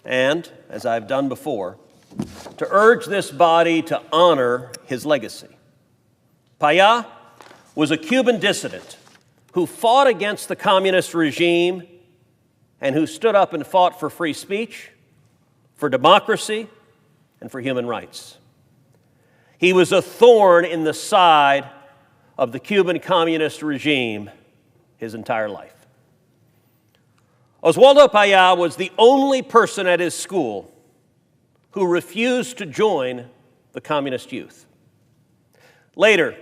and, as I've done before, to urge this body to honor his legacy. Paya was a Cuban dissident who fought against the communist regime and who stood up and fought for free speech, for democracy, and for human rights. He was a thorn in the side of the Cuban communist regime his entire life. Oswaldo Paya was the only person at his school who refused to join the communist youth. Later,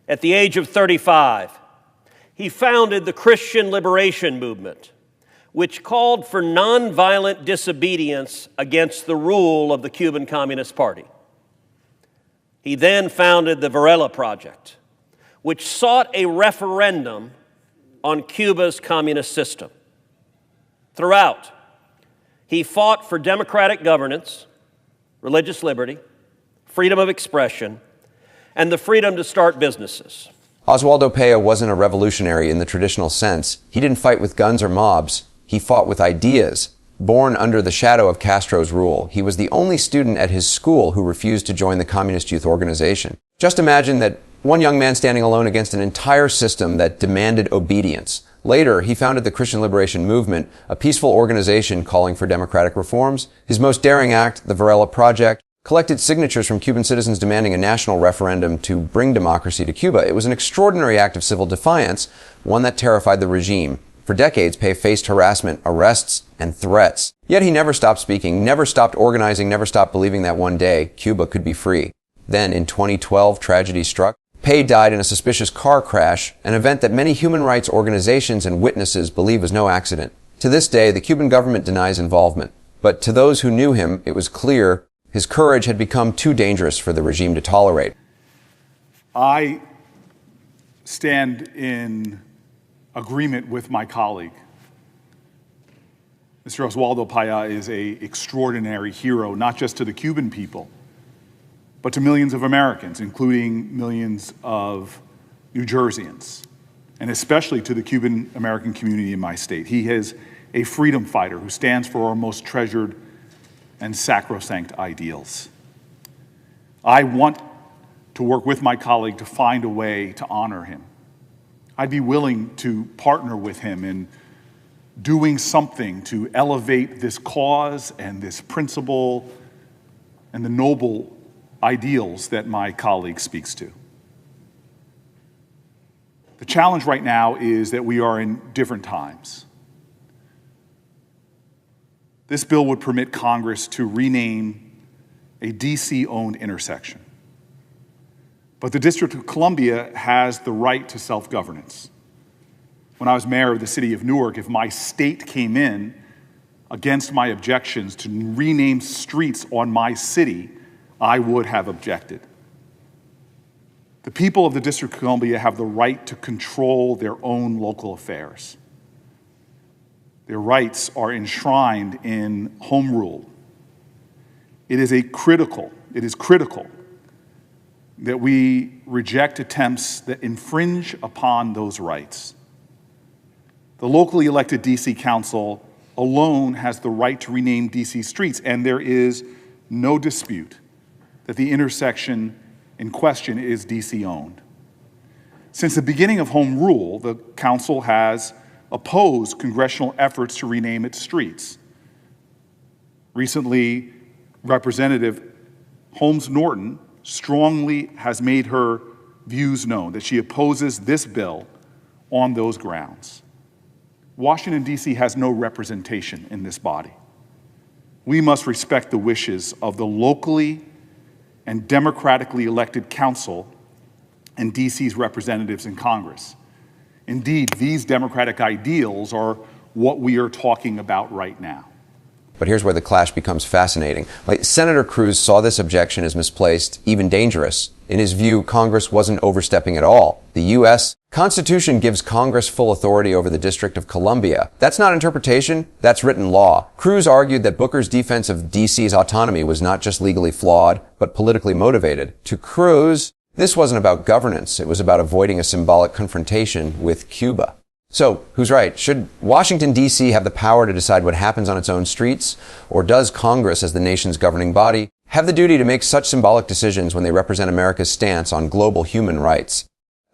at the age of 35, he founded the Christian Liberation Movement, which called for nonviolent disobedience against the rule of the Cuban Communist Party. He then founded the Varela Project, which sought a referendum on Cuba's communist system. Throughout, he fought for democratic governance, religious liberty, freedom of expression, and the freedom to start businesses. Oswaldo Paya wasn't a revolutionary in the traditional sense. He didn't fight with guns or mobs. He fought with ideas. Born under the shadow of Castro's rule, he was the only student at his school who refused to join the Communist Youth Organization. Just imagine that one young man standing alone against an entire system that demanded obedience. Later, he founded the Christian Liberation Movement, a peaceful organization calling for democratic reforms. His most daring act, the Varela Project, collected signatures from Cuban citizens demanding a national referendum to bring democracy to Cuba. It was an extraordinary act of civil defiance, one that terrified the regime. For decades, Paya faced harassment, arrests, and threats. Yet he never stopped speaking, never stopped organizing, never stopped believing that one day Cuba could be free. Then, in 2012, tragedy struck. Paya died in a suspicious car crash, an event that many human rights organizations and witnesses believe was no accident. To this day, the Cuban government denies involvement. But to those who knew him, it was clear his courage had become too dangerous for the regime to tolerate. I stand in agreement with my colleague. Mr. Oswaldo Paya is an extraordinary hero, not just to the Cuban people, but to millions of Americans, including millions of New Jerseyans, and especially to the Cuban American community in my state. He is a freedom fighter who stands for our most treasured and sacrosanct ideals. I want to work with my colleague to find a way to honor him. I'd be willing to partner with him in doing something to elevate this cause and this principle and the noble ideals that my colleague speaks to. The challenge right now is that we are in different times. This bill would permit Congress to rename a DC-owned intersection. But the District of Columbia has the right to self-governance. When I was mayor of the city of Newark, if my state came in against my objections to rename streets on my city, I would have objected. The people of the District of Columbia have the right to control their own local affairs. Their rights are enshrined in home rule. It is critical that we reject attempts that infringe upon those rights. The locally elected DC Council alone has the right to rename DC streets, and there is no dispute that the intersection in question is DC-owned. Since the beginning of home rule, the council has opposed congressional efforts to rename its streets. Recently, Representative Holmes Norton strongly has made her views known, that she opposes this bill on those grounds. Washington, D.C. has no representation in this body. We must respect the wishes of the locally and democratically elected council and D.C.'s representatives in Congress. Indeed, these democratic ideals are what we are talking about right now. But here's where the clash becomes fascinating. Senator Cruz saw this objection as misplaced, even dangerous. In his view, Congress wasn't overstepping at all. The U.S. Constitution gives Congress full authority over the District of Columbia. That's not interpretation, that's written law. Cruz argued that Booker's defense of D.C.'s autonomy was not just legally flawed, but politically motivated. To Cruz, this wasn't about governance. It was about avoiding a symbolic confrontation with Cuba. So, who's right? Should Washington, D.C. have the power to decide what happens on its own streets? Or does Congress, as the nation's governing body, have the duty to make such symbolic decisions when they represent America's stance on global human rights?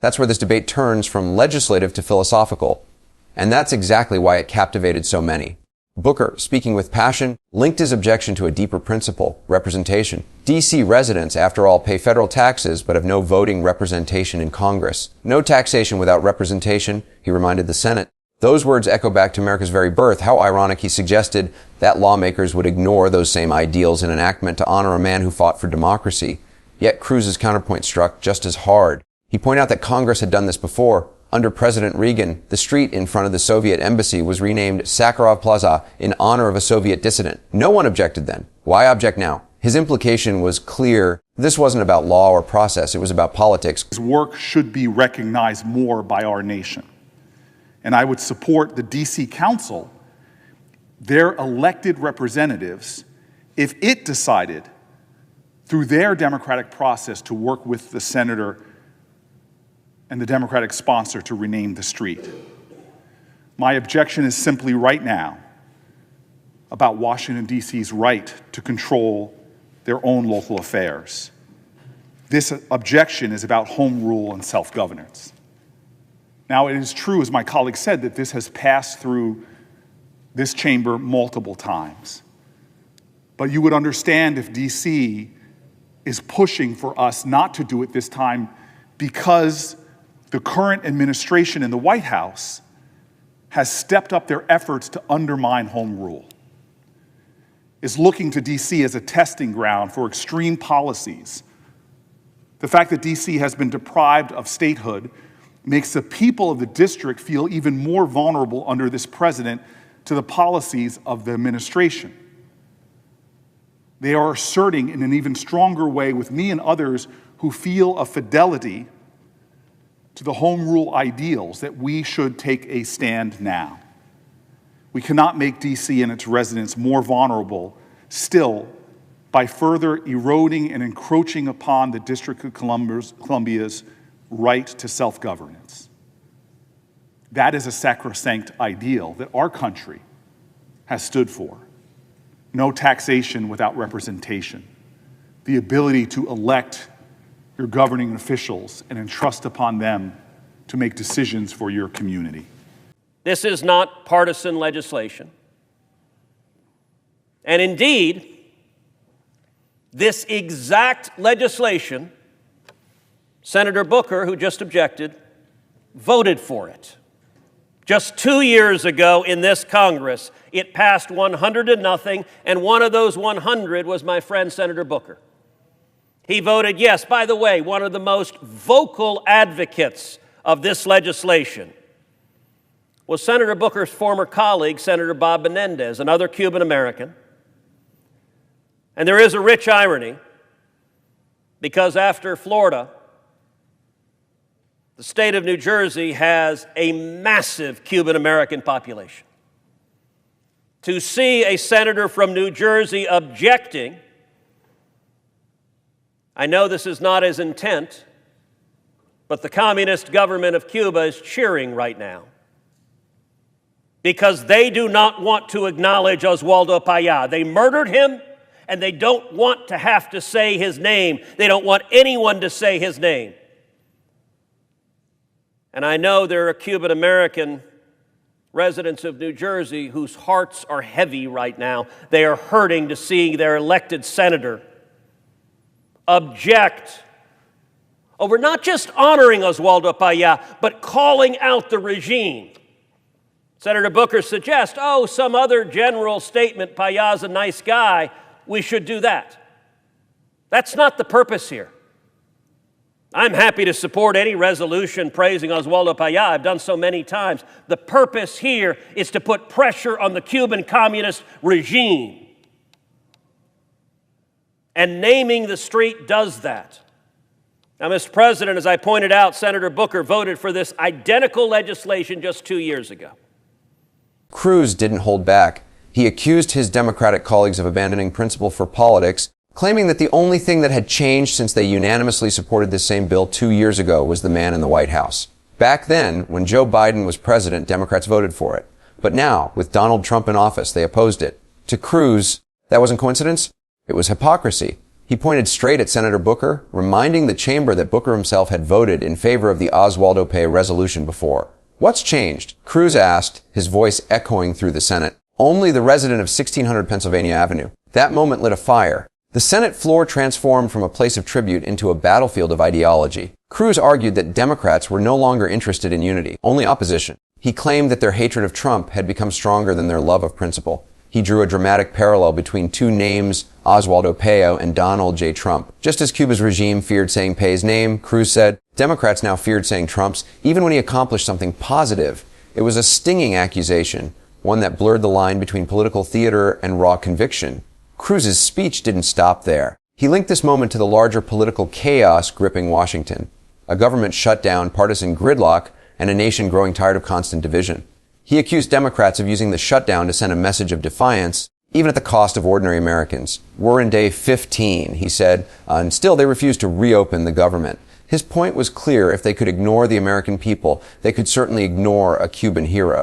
That's where this debate turns from legislative to philosophical. And that's exactly why it captivated so many. Booker, speaking with passion, linked his objection to a deeper principle, representation. D.C. residents, after all, pay federal taxes but have no voting representation in Congress. No taxation without representation, he reminded the Senate. Those words echo back to America's very birth. How ironic, he suggested, that lawmakers would ignore those same ideals in enactment to honor a man who fought for democracy. Yet Cruz's counterpoint struck just as hard. He pointed out that Congress had done this before. Under President Reagan, the street in front of the Soviet embassy was renamed Sakharov Plaza in honor of a Soviet dissident. No one objected then. Why object now? His implication was clear. This wasn't about law or process. It was about politics. His work should be recognized more by our nation. And I would support the D.C. Council, their elected representatives, if it decided through their democratic process to work with the senator and the Democratic sponsor to rename the street. My objection is simply right now about Washington, D.C.'s right to control their own local affairs. This objection is about home rule and self-governance. Now, it is true, as my colleague said, that this has passed through this chamber multiple times. But you would understand if D.C. is pushing for us not to do it this time because the current administration in the White House has stepped up their efforts to undermine home rule, is looking to D.C. as a testing ground for extreme policies. The fact that D.C. has been deprived of statehood makes the people of the district feel even more vulnerable under this president to the policies of the administration. They are asserting in an even stronger way with me and others who feel a fidelity to the home rule ideals that we should take a stand now. We cannot make D.C. and its residents more vulnerable still by further eroding and encroaching upon the District of Columbia's right to self-governance. That is a sacrosanct ideal that our country has stood for. No taxation without representation. The ability to elect your governing officials and entrust upon them to make decisions for your community. This is not partisan legislation. And indeed, this exact legislation, Senator Booker, who just objected, voted for it. Just 2 years ago in this Congress, it passed 100-0, and one of those 100 was my friend Senator Booker. He voted yes. By the way, one of the most vocal advocates of this legislation was Senator Booker's former colleague, Senator Bob Menendez, another Cuban American. And there is a rich irony, because after Florida, the state of New Jersey has a massive Cuban American population. To see a senator from New Jersey objecting, I know this is not his intent, but the communist government of Cuba is cheering right now because they do not want to acknowledge Oswaldo Payá. They murdered him, and they don't want to have to say his name. They don't want anyone to say his name. And I know there are Cuban American residents of New Jersey whose hearts are heavy right now. They are hurting to see their elected senator object over not just honoring Oswaldo Payá, but calling out the regime. Senator Booker suggests, some other general statement, Payá's a nice guy, we should do that. That's not the purpose here. I'm happy to support any resolution praising Oswaldo Payá. I've done so many times. The purpose here is to put pressure on the Cuban communist regime. And naming the street does that. Now, Mr. President, as I pointed out, Senator Booker voted for this identical legislation just 2 years ago. Cruz didn't hold back. He accused his Democratic colleagues of abandoning principle for politics, claiming that the only thing that had changed since they unanimously supported this same bill 2 years ago was the man in the White House. Back then, when Joe Biden was president, Democrats voted for it. But now, with Donald Trump in office, they opposed it. To Cruz, that wasn't coincidence. It was hypocrisy. He pointed straight at Senator Booker, reminding the chamber that Booker himself had voted in favor of the Oswaldo Pay resolution before. What's changed? Cruz asked, his voice echoing through the Senate. Only the resident of 1600 Pennsylvania Avenue. That moment lit a fire. The Senate floor transformed from a place of tribute into a battlefield of ideology. Cruz argued that Democrats were no longer interested in unity, only opposition. He claimed that their hatred of Trump had become stronger than their love of principle. He drew a dramatic parallel between two names, Oswaldo Pay and Donald J. Trump. Just as Cuba's regime feared saying Pay's name, Cruz said, Democrats now feared saying Trump's, even when he accomplished something positive. It was a stinging accusation, one that blurred the line between political theater and raw conviction. Cruz's speech didn't stop there. He linked this moment to the larger political chaos gripping Washington, a government shutdown, partisan gridlock, and a nation growing tired of constant division. He accused Democrats of using the shutdown to send a message of defiance, even at the cost of ordinary Americans. We're in day 15, he said, and still they refused to reopen the government. His point was clear: if they could ignore the American people, they could certainly ignore a Cuban hero.